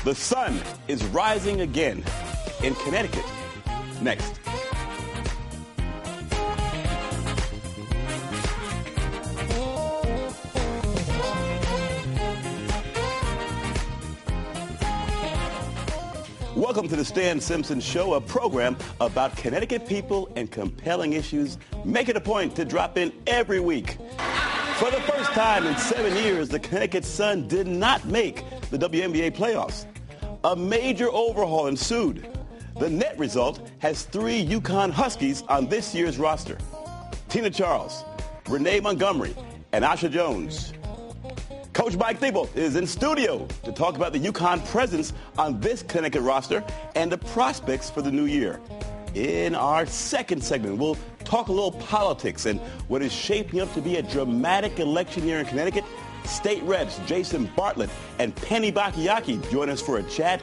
The sun is rising again in Connecticut. Next. Welcome to the Stan Simpson Show, a program about Connecticut people and compelling issues. Make it a point to drop in every week. For the first time in 7 years, the Connecticut Sun did not make the WNBA playoffs. A major overhaul ensued. The net result has 3 UConn Huskies on this year's roster: Tina Charles, Renee Montgomery, and Asha Jones. Coach Mike Thibault is in studio to talk about the UConn presence on this Connecticut roster and the prospects for the new year. In our second segment, we'll talk a little politics and what is shaping up to be a dramatic election year in Connecticut. State Reps Jason Bartlett and Penny Bakayaki join us for a chat.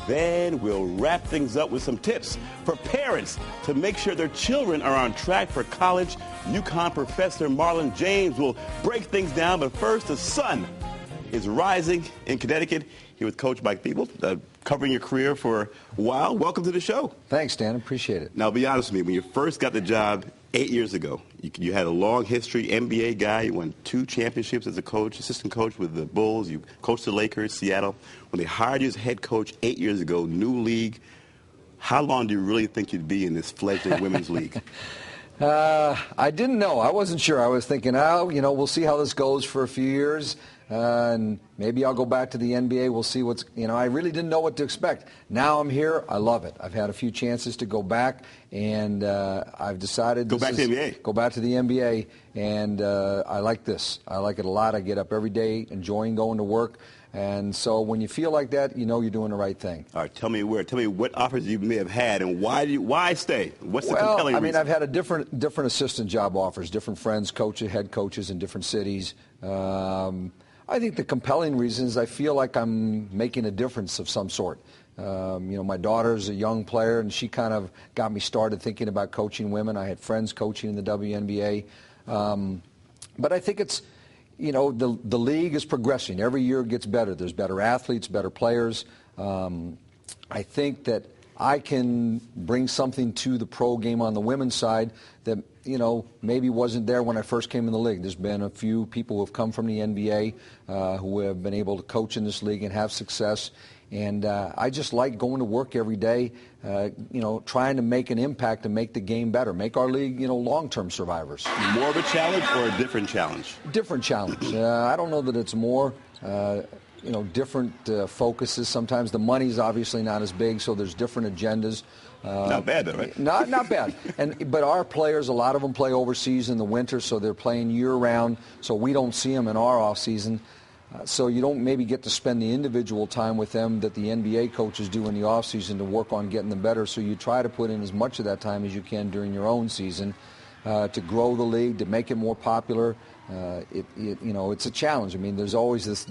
Then we'll wrap things up with some tips for parents to make sure their children are on track for college. UConn professor Marlon James will break things down, but first, the sun is rising in Connecticut. Here with Coach Mike Thibault, covering your career for a while. Welcome to the show. Thanks, Dan. Appreciate it. Now, be honest with me. When you first got the job 8 years ago, you had a long history, NBA guy. You won 2 championships as a coach, assistant coach with the Bulls. You coached the Lakers, Seattle. When they hired you as head coach 8 years ago, new league, how long do you really think you'd be in this fledgling women's league? I didn't know. I wasn't sure. I was thinking, we'll see how this goes for a few years. And maybe I'll go back to the NBA. We'll see I really didn't know what to expect. Now I'm here. I love it. I've had a few chances to go back, and I've decided Go back to the NBA. Go back to the NBA, and I like this. I like it a lot. I get up every day enjoying going to work. And so when you feel like that, you know you're doing the right thing. All right, tell me what offers you may have had, and why stay? What's the compelling reason? I've had a different assistant job offers, different friends, head coaches in different cities. I think the compelling reason is I feel like I'm making a difference of some sort. My daughter's a young player, and she kind of got me started thinking about coaching women. I had friends coaching in the WNBA. But I think it's, the league is progressing. Every year it gets better. There's better athletes, better players. I think that I can bring something to the pro game on the women's side that, maybe wasn't there when I first came in the league. There's been a few people who have come from the NBA who have been able to coach in this league and have success. And I just like going to work every day, trying to make an impact and make the game better, make our league, long-term survivors. More of a challenge or a different challenge? Different challenge. I don't know that it's more. Different focuses. Sometimes the money's obviously not as big, so there's different agendas. Not bad, though, right? Not bad. But our players, a lot of them play overseas in the winter, so they're playing year-round, so we don't see them in our off-season. So you don't maybe get to spend the individual time with them that the NBA coaches do in the off-season to work on getting them better, so you try to put in as much of that time as you can during your own season to grow the league, to make it more popular. It's a challenge. I mean, there's always this,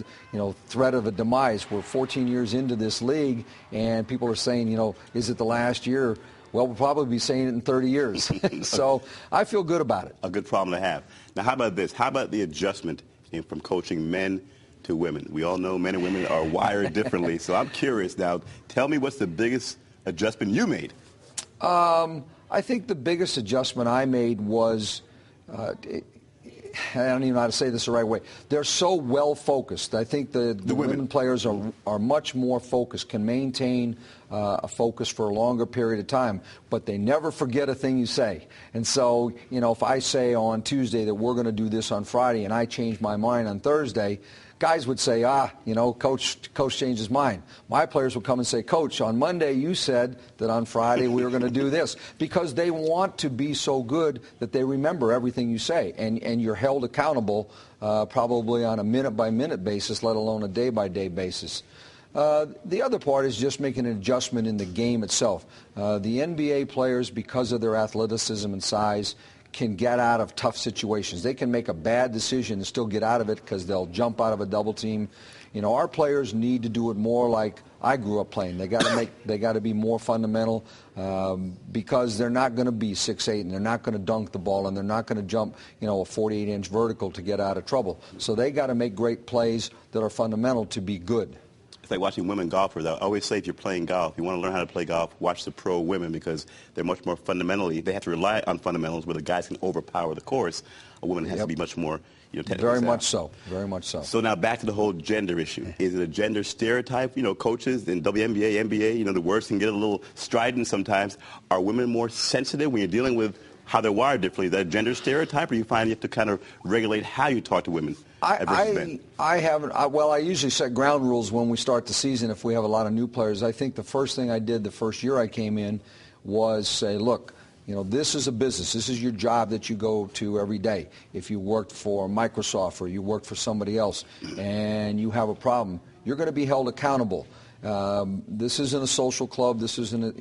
threat of a demise. We're 14 years into this league, and people are saying, is it the last year? Well, we'll probably be saying it in 30 years. So I feel good about it. A good problem to have. Now, how about this? How about the adjustment from coaching men to women? We all know men and women are wired differently. So I'm curious now. Tell me what's the biggest adjustment you made? I think the biggest adjustment I made was I don't even know how to say this the right way. They're so well focused. I think the women players are much more focused, can maintain a focus for a longer period of time, but they never forget a thing you say. And so, if I say on Tuesday that we're going to do this on Friday and I change my mind on Thursday, guys would say, coach changed his mind. My players would come and say, Coach, on Monday you said that on Friday we were going to do this, because they want to be so good that they remember everything you say, and you're held accountable probably on a minute-by-minute basis, let alone a day-by-day basis. The other part is just making an adjustment in the game itself. The NBA players, because of their athleticism and size, can get out of tough situations. They can make a bad decision and still get out of it because they'll jump out of a double team. Our players need to do it more like I grew up playing. They got to be more fundamental because they're not going to be 6'8", and they're not going to dunk the ball, and they're not going to jump, a 48-inch vertical to get out of trouble. So they got to make great plays that are fundamental to be good. It's like watching women golfers. I always say if you're playing golf, you want to learn how to play golf, watch the pro women because they're much more fundamentally, they have to rely on fundamentals where the guys can overpower the course. A woman has to be much more, technically Very sound. much so. Very much so. So now back to the whole gender issue. Is it a gender stereotype? Coaches in WNBA, NBA, the words can get a little strident sometimes. Are women more sensitive when you're dealing with how they're wired differently? Is that a gender stereotype, or you find you have to kind of regulate how you talk to women? I haven't. I usually set ground rules when we start the season if we have a lot of new players. I think the first thing I did the first year I came in was say, look, this is a business. This is your job that you go to every day. If you worked for Microsoft or you worked for somebody else and you have a problem, you're going to be held accountable. This isn't a social club. This isn't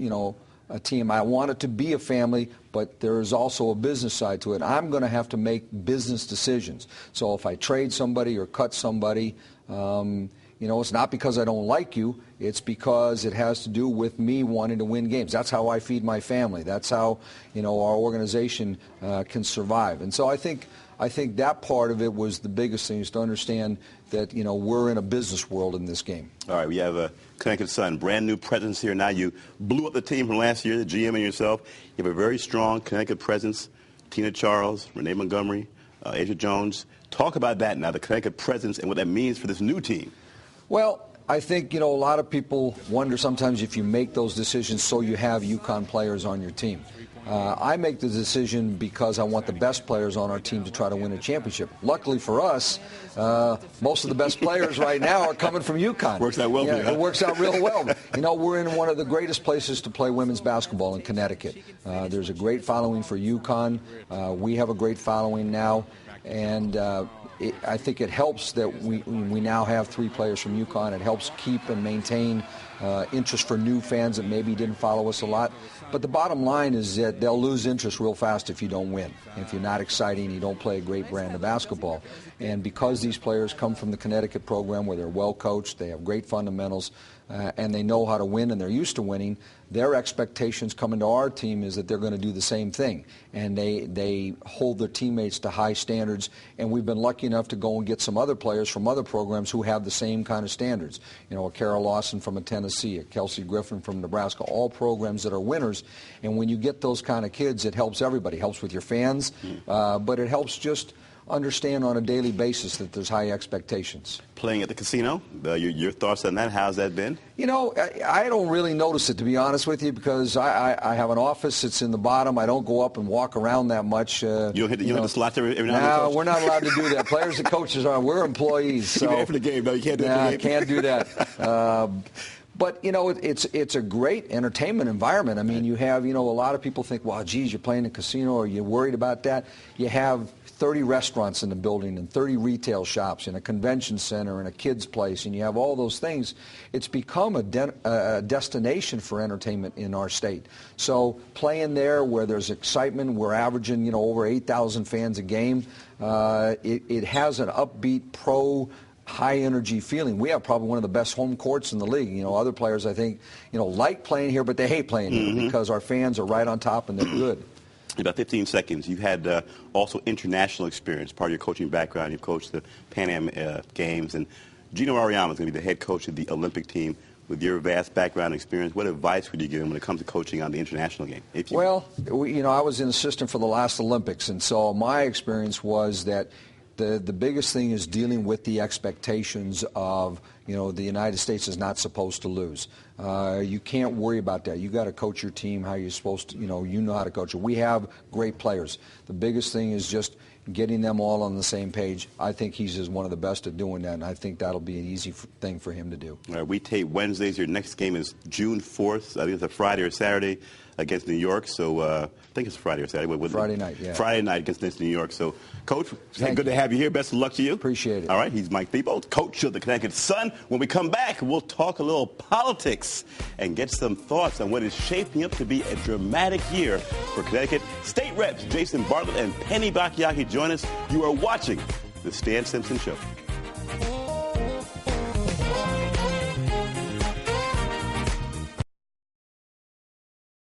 a team. I want it to be a family, but there is also a business side to it. I'm going to have to make business decisions. So if I trade somebody or cut somebody, it's not because I don't like you. It's because it has to do with me wanting to win games. That's how I feed my family. That's how, our organization can survive. And so I think that part of it was the biggest thing, is to understand that, we're in a business world in this game. All right, we have a Connecticut Sun, brand new presence here now. You blew up the team from last year, the GM and yourself. You have a very strong Connecticut presence. Tina Charles, Renee Montgomery, Asia Jones. Talk about that now, the Connecticut presence and what that means for this new team. Well, I think, a lot of people wonder sometimes if you make those decisions so you have UConn players on your team. I make the decision because I want the best players on our team to try to win a championship. Luckily for us, most of the best players right now are coming from UConn. Works out well. It works out real well. We're in one of the greatest places to play women's basketball in Connecticut. There's a great following for UConn. We have a great following now, and I think it helps that we now have 3 players from UConn. It helps keep and maintain interest for new fans that maybe didn't follow us a lot. But the bottom line is that they'll lose interest real fast if you don't win, if you're not exciting, you don't play a great brand of basketball. And because these players come from the Connecticut program where they're well coached, they have great fundamentals, and they know how to win and they're used to winning, their expectations coming to our team is that they're going to do the same thing. And they hold their teammates to high standards, and we've been lucky enough to go and get some other players from other programs who have the same kind of standards. A Carol Lawson from Tennessee, a Kelsey Griffin from Nebraska, all programs that are winners. And when you get those kind of kids, it helps everybody. It helps with your fans, but it helps just understand on a daily basis that there's high expectations. Playing at the casino, your thoughts on that? How's that been? I don't really notice it, to be honest with you, because I have an office that's in the bottom. I don't go up and walk around that much. You don't hit the slots every now and then? No, we're not allowed to do that. Players and coaches are. We're employees. So. You're after the game. No, you can't do that. I can't do that. But, it's a great entertainment environment. I mean, you have, a lot of people think, well, geez, you're playing a casino, or you're worried about that. You have 30 restaurants in the building and 30 retail shops and a convention center and a kids' place, and you have all those things. It's become a destination for entertainment in our state. So playing there where there's excitement, we're averaging, over 8,000 fans a game. It has an upbeat, high-energy feeling. We have probably one of the best home courts in the league. Other players, I think, like playing here, but they hate playing here because our fans are right on top and they're good. In about 15 seconds, you've had also international experience, part of your coaching background. You've coached the Pan Am Games, and Gino Auriemma is going to be the head coach of the Olympic team. With your vast background and experience, what advice would you give him when it comes to coaching on the international game? Well, I was an assistant for the last Olympics, and so my experience was that the biggest thing is dealing with the expectations of, the United States is not supposed to lose. You can't worry about that. You got to coach your team how you're supposed to, you know how to coach it. We have great players. The biggest thing is just getting them all on the same page. I think he's just one of the best at doing that, and I think that'll be an easy thing for him to do. All right, we tape Wednesdays. Your next game is June 4th. I think it's a Friday or Saturday against New York. So I think it's Friday or Saturday. Friday night, yeah. Friday night against New York. So, Coach, good to have you here. Best of luck to you. Appreciate it. All right, he's Mike Thibault, coach of the Connecticut Sun. When we come back, we'll talk a little politics and get some thoughts on what is shaping up to be a dramatic year for Connecticut. State Reps Jason Bartlett and Penny Bacchiacchi join us. You are watching The Stan Simpson Show.